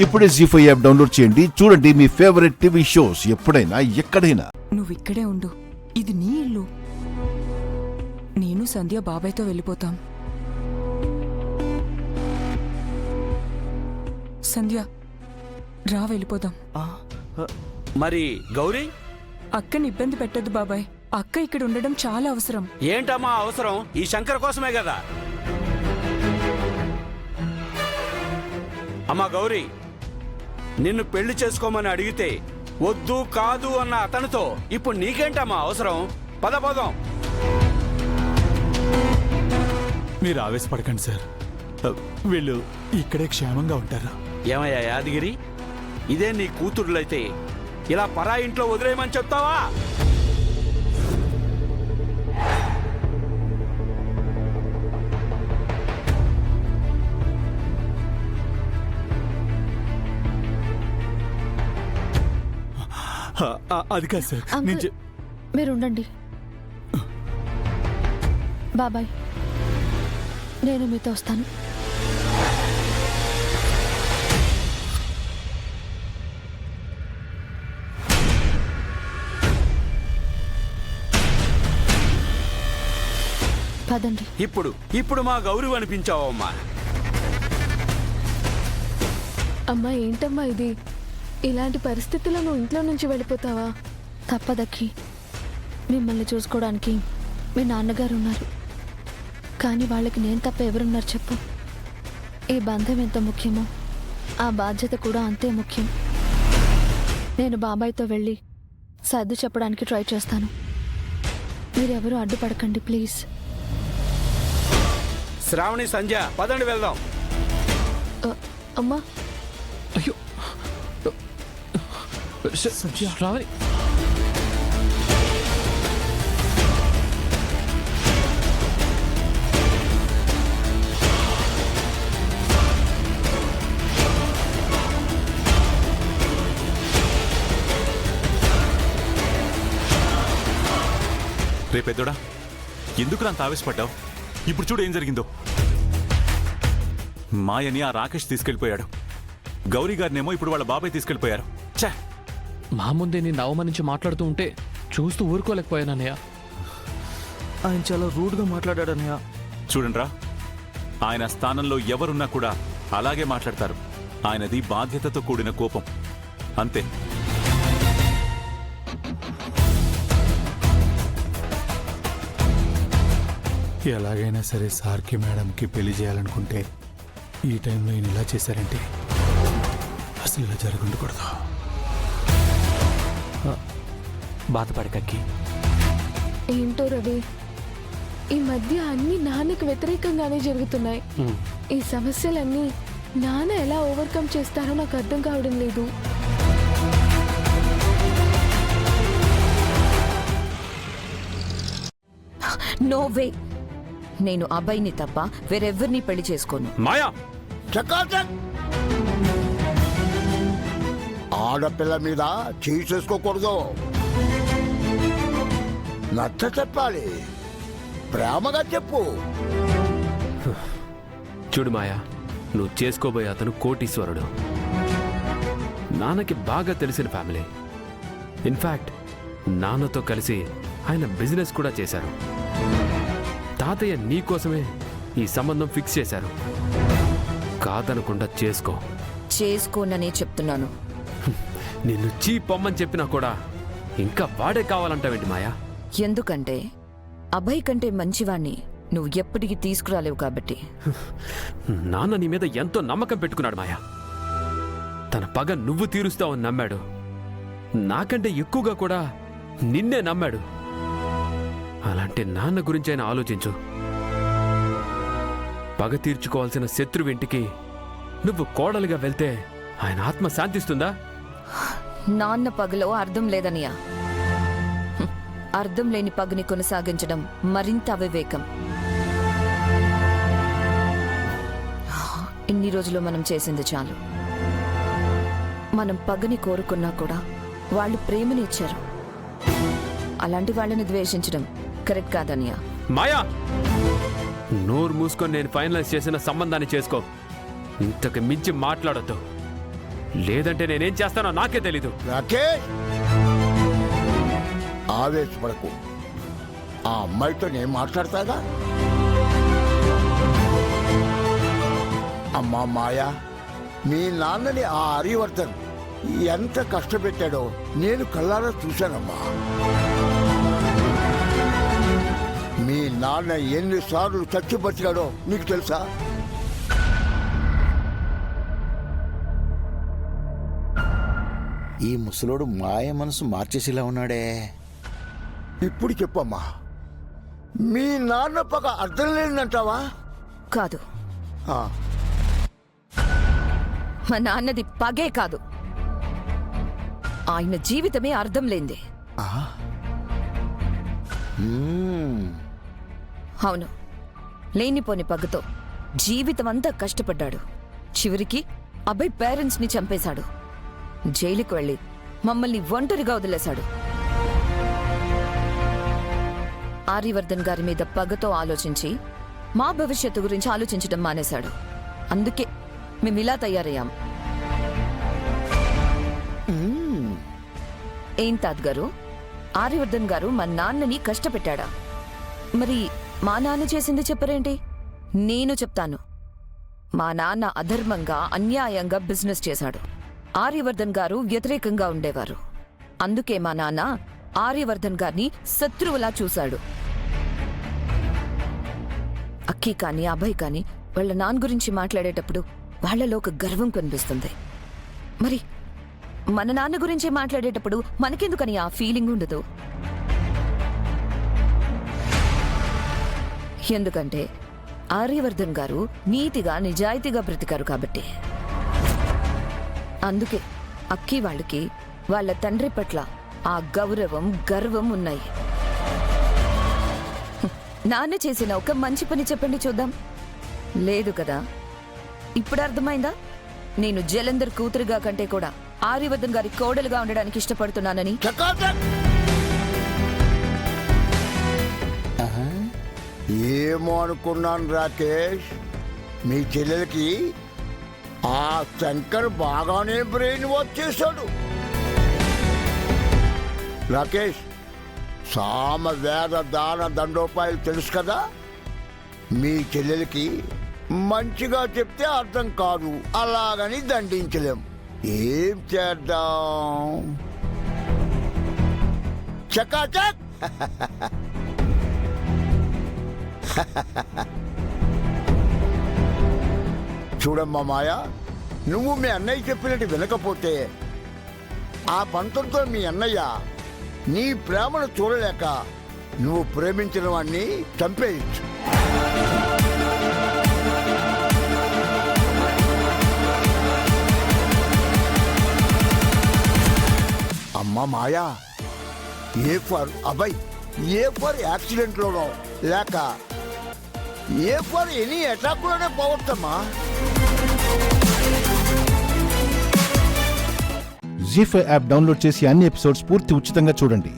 ఇప్పుడే జీ5 app download చేయండి. చూడండి మీ ఫేవరెట్ టీవీ షోస్ ఎప్పుడైనా ఎక్కడైనా. నువ్వు ఇక్కడే ఉండు, ఇది నీ ఇల్లు. నేను సంధ్య బాబాయ్తో వెళ్ళిపోతాం. సంధ్య రా, వెళ్ళిపోదాం. మరి గౌరీ? అక్కని ఇబ్బంది పెట్టద్దు బాబాయ్. అక్క ఇక్కడ ఉండడం చాలా అవసరం. ఏంటమ్మా అవసరం? ఈ శంకర్ కోసమే కదా. అమ్మా గౌరీ, నిన్ను పెళ్లి చేసుకోమని అడిగితే వద్దు కాదు అన్న అతనితో ఇప్పుడు నీకేంటమ్మా అవసరం? పదం. మీరు ఆవేశపడకండి సార్, వీళ్ళు ఇక్కడే క్షేమంగా ఉంటారు. ఏమయ్యా యాదగిరి, ఇదే నీ కూతురులైతే ఇలా పరా ఇంట్లో వదిలేయమని చెప్తావా? అది కాదు సార్, మీరు ఉండండి బాబాయ్, నేను మీతో వస్తాను. పదండి. ఇప్పుడు మా గౌరీ అనిపించావమ్మా. అమ్మా ఏంటమ్మా ఇది? ఇలాంటి పరిస్థితుల్లో నువ్వు ఇంట్లో నుంచి వెళ్ళిపోతావా? తప్పదక్కి, మిమ్మల్ని చూసుకోవడానికి మీ నాన్నగారు ఉన్నారు, కానీ వాళ్ళకి నేను తప్ప ఎవరున్నారు చెప్పు? ఈ బంధం ఎంత ముఖ్యమో ఆ బాధ్యత కూడా అంతే ముఖ్యం. నేను బాబాయ్తో వెళ్ళి సర్దు చెప్పడానికి ట్రై చేస్తాను. మీరెవరూ అడ్డుపడకండి ప్లీజ్. శ్రావణి, సంధ్య, పదండి వెళ్దాం. అమ్మా, అయ్యో శ్రావణి, రేపెద్దోడా, ఎందుకు అంత ఆవేశపడ్డావు? ఇప్పుడు చూడు ఏం జరిగిందో. మాయని ఆ రాకేష్ తీసుకెళ్లిపోయాడు, గౌరీ గారినేమో ఇప్పుడు వాళ్ళ బాబాయ్ తీసుకెళ్లిపోయారు. ఛే, మా ముందే నిన్ను అవమానించి మాట్లాడుతూ ఉంటే చూస్తూ ఊరుకోలేకపోయానన్నయ్య. ఆయన చాలా రూడ్గా మాట్లాడాడన్నయ్య. చూడండిరా, ఆయన స్థానంలో ఎవరున్నా కూడా అలాగే మాట్లాడతారు. ఆయనది బాధ్యతతో కూడిన కోపం, అంతే. ఎలాగైనా సరే సార్కి మేడంకి పెళ్లి చేయాలనుకుంటే ఈ టైంలో ఈయన ఇలా చేశారంటే అసలు ఇలా జరగకూడదు. బాధపడకక్కి. ఏంటో రవి, ఈ మధ్య అన్ని నాన్నకి వ్యతిరేకంగానే జరుగుతున్నాయి. ఈ సమస్యలన్నీ నాన్న ఎలా ఓవర్కమ్ చేస్తారో నాకు అర్థం కావడం లేదు. నో వే, నేను అబ్బాయిని తప్ప వేరెవ్వరిని పెళ్లి చేసుకోను. మాయా, ఆడపిల్ల మీద చేయి చేసుకోకూడదు. నచ్చ చెప్పాలి, ప్రేమగా చెప్పు. చూడు మాయా, నువ్వు చేసుకోబోయే అతను కోటీశ్వరుడు, నాన్నకి బాగా తెలిసిన ఫ్యామిలీ. ఇన్ఫాక్ట్ నాన్నతో కలిసి ఆయన బిజినెస్ కూడా చేశారు. తాతయ్య నీకోసమే ఈ సంబంధం ఫిక్స్ చేశారు. కాదనకుండా చేసుకోననే చెప్తున్నాను. నిన్ను చీపొమ్మని చెప్పినా కూడా ఇంకా వాడే కావాలంటావేంటి మాయా? ఎందుకంటే అబ్బాయి కంటే మంచివాణ్ణి నువ్వు ఎప్పటికీ తీసుకురాలేవు కాబట్టి. నాన్న నీ మీద ఎంతో నమ్మకం పెట్టుకున్నాడు మాయా. తన పగ నువ్వు తీరుస్తావని నమ్మాడు. నాకంటే ఎక్కువగా కూడా నిన్నే నమ్మాడు. అలాంటి నాన్న గురించి ఆయన ఆలోచించు. పగ తీర్చుకోవాల్సిన శత్రువింటికి నువ్వు కోడలుగా వెళ్తే ఆయన ఆత్మ శాంతిస్తుందా? నాన్న పగలో అర్థం లేదనియా. అర్థం లేని పగని కొనసాగించడం మరింత అవివేకం. ఇన్ని రోజులు మనం చేసింది చాలు. మనం పగని కోరుకున్నా కూడా వాళ్ళు ప్రేమని ఇచ్చారు. అలాంటి వాళ్ళని ద్వేషించడం కరెక్ట్ కాదనియా. మాయా, నోరు మూసుకొని నేను ఫైనలైజ్ చేసిన సంబంధాన్ని చేసుకో. ఇంతకు మించి మాట్లాడొద్దు. లేదంటే నేనేం చేస్తానో నాకే తెలీదు. రాకేష్, ఆవేశపడకు. ఆ అమ్మాయితో నేను మాట్లాడతాగా. అమ్మా మాయా, మీ నాన్నని ఆ హరివర్ధన్ ఎంత కష్టపెట్టాడో నేను కళ్ళారా చూశానమ్మా. మీ నాన్న ఎన్నిసార్లు చచ్చిపట్టాడో నీకు తెలుసా? ఈ ముసలోడు మాయ మనసు మార్చేసిలా ఉన్నాడే. ఇప్పుడు చెప్పమ్మా, మీ నాన్న పగ అర్థం లేదంటావా? కాదు, ఆ, మా నాన్నది పగే కాదు, ఆయన జీవితమే అర్థం లేంది. అవును, లేనిపోని పగతో జీవితం అంతా కష్టపడ్డాడు. చివరికి అబ్బాయి పేరెంట్స్ ని చంపేశాడు. జైలుకు వెళ్ళి మమ్మల్ని ఒంటరిగా వదిలేశాడు. ఆర్యవర్ధన్ గారి మీద పగతో ఆలోచించి మా భవిష్యత్తు గురించి ఆలోచించడం మానేశాడు. అందుకే మేమిలా తయారయ్యాం. ఏం తాత్ గారు, ఆర్యవర్ధన్ గారు మా నాన్నని కష్టపెట్టాడా? మరి మా నాన్న చేసింది చెప్పరేంటి? నేను చెప్తాను. మా నాన్న అధర్మంగా అన్యాయంగా బిజినెస్ చేశాడు. ఆర్యవర్ధన్ గారు వ్యతిరేకంగా ఉండేవారు. అందుకే మా నాన్న ఆర్యవర్ధన్ గారిని శత్రువులా చూశాడు. అక్కి కానీ అభయ్ కానీ వాళ్ళ నాన్న గురించి మాట్లాడేటప్పుడు వాళ్లలో ఒక గర్వం కనిపిస్తుంది. మరి మన నాన్న గురించి మాట్లాడేటప్పుడు మనకెందుకని ఆ ఫీలింగ్ ఉండదు? ఎందుకంటే ఆర్యవర్ధన్ గారు నీతిగా నిజాయితీగా బ్రతికారు కాబట్టి. అందుకే అక్కి వాళ్ళకి వాళ్ళ తండ్రి పట్ల ఆ గౌరవం గర్వం ఉన్నాయి. నాన్న చేసిన ఒక మంచి పని చెప్పండి చూద్దాం. లేదు కదా? ఇప్పుడు అర్థమైందా? నేను జలంధర్ కూతురుగా కంటే కూడా ఆర్యవర్ధన్ గారి కోడలుగా ఉండడానికి ఇష్టపడుతున్నానని. ఏమో అనుకున్నాను రాకేష్, మీ చెల్లెలకి ఆ శంకర్ బాగానే బ్రెయిన్ వాష్ చేశాడు. రాకేష్, సామ వేద దాన దండోపాయాలు తెలుసు కదా. మీ చెల్లెలకి మంచిగా చెప్తే అర్థం కాదు, అలాగని దండించలేం. ఏం చేద్దాం? చకాచక్. చూడమ్మా మాయా, నువ్వు మీ అన్నయ్య చెప్పినట్టు వినకపోతే ఆ పంతంతో మీ అన్నయ్య నీ ప్రేమను చూడలేక నువ్వు ప్రేమించిన వాణ్ణి చంపేయచ్చు. అమ్మా Maya, A for Abhay, A for యాక్సిడెంట్లోనో లేక ఏ ఫర్ ఎనీ అటాక్లోనే పోవచ్చమ్మా. జీ5 యాప్ డౌన్లోడ్ చేసి అన్ని ఎపిసోడ్స్ పూర్తి ఉచితంగా చూడండి.